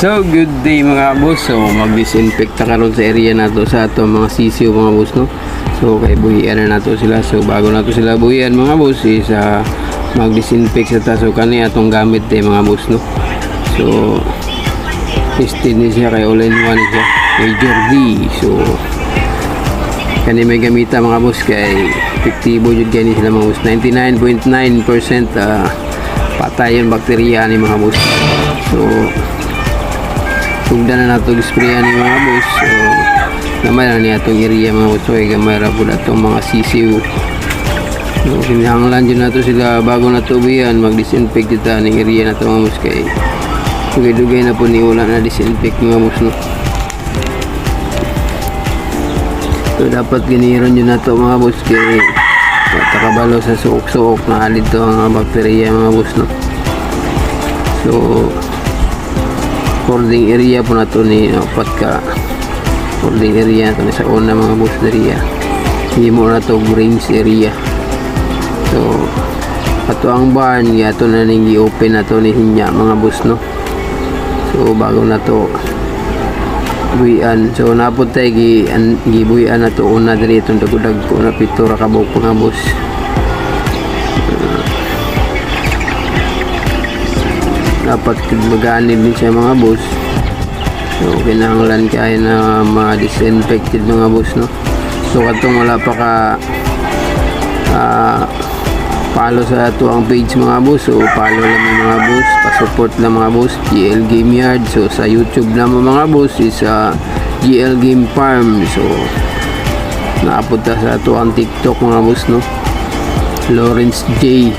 So, good day mga boss. So, mag-disinfect na karon sa area nato sa ato mga sisiyo mga boss, no? So, kay buhian na nato sila. So, bago nato sila buhian mga boss is mag-disinfect sa ta. So, kani atong gamit mga boss, no? So, tested ni siya kay all-in-one siya. Kay Jordi. So, kani may gamita mga boss kay epektibo jud kani sila mga boss. 99.9% patay yung bakterya ni mga boss. So, tugdan na nato sprayan ni mga boss. So, gamay na niya itong area mga boss. So, gamay na po na itong mga sisiw. So, kinahanglan dyan nato sila bago na tubihan mag-disinfect dito ng area na ito mga boss. Kay dugay-dugay na po ni wala na disinfect mga boss, no? So, dapat giniron nyo na ito mga boss. Kay takabalo sa suok-suok na alid ito ang bakterya mga boss, no? So, holding area po na ito ni patka holding area ito sa una mga boss area. Hindi mo na ito range area. So, ato ang barn ito na nang i-open na ito ni hinya mga boss, no? So, bago na ito buhian. So, napod tayo gibuhian na ito una dali itong dagudag ko na pitura kabok mga boss. Dapat magaanib din siya mga boss. So, kinahanglan kaya na ma-disinfected mga boss, no? So, katong wala pa ka follow sa ito ang page mga boss. So, follow lang mga boss, pa-support lang mga boss, GL Game Yard. So, sa YouTube naman mga boss is GL Game Farm. So, naapunta sa ito ang TikTok mga boss, no? Lawrence J.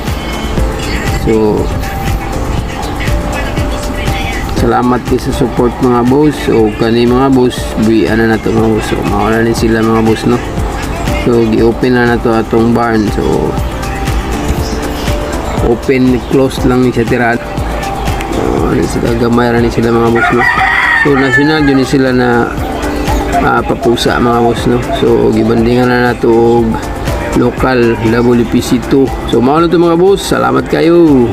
So, salamat kayo sa support mga boss. So, kani mga boss, buhian na ito mga boss. So, mawala rin sila mga boss, no? So, gi-open na ito atong barn. So, open, close lang ni siya tirad. So, gamay rin sila mga boss, no? So, national yun sila na papusa mga boss, no? So, gibandingan na nato local WPC2. So, mawala ito mga boss. Salamat kayo.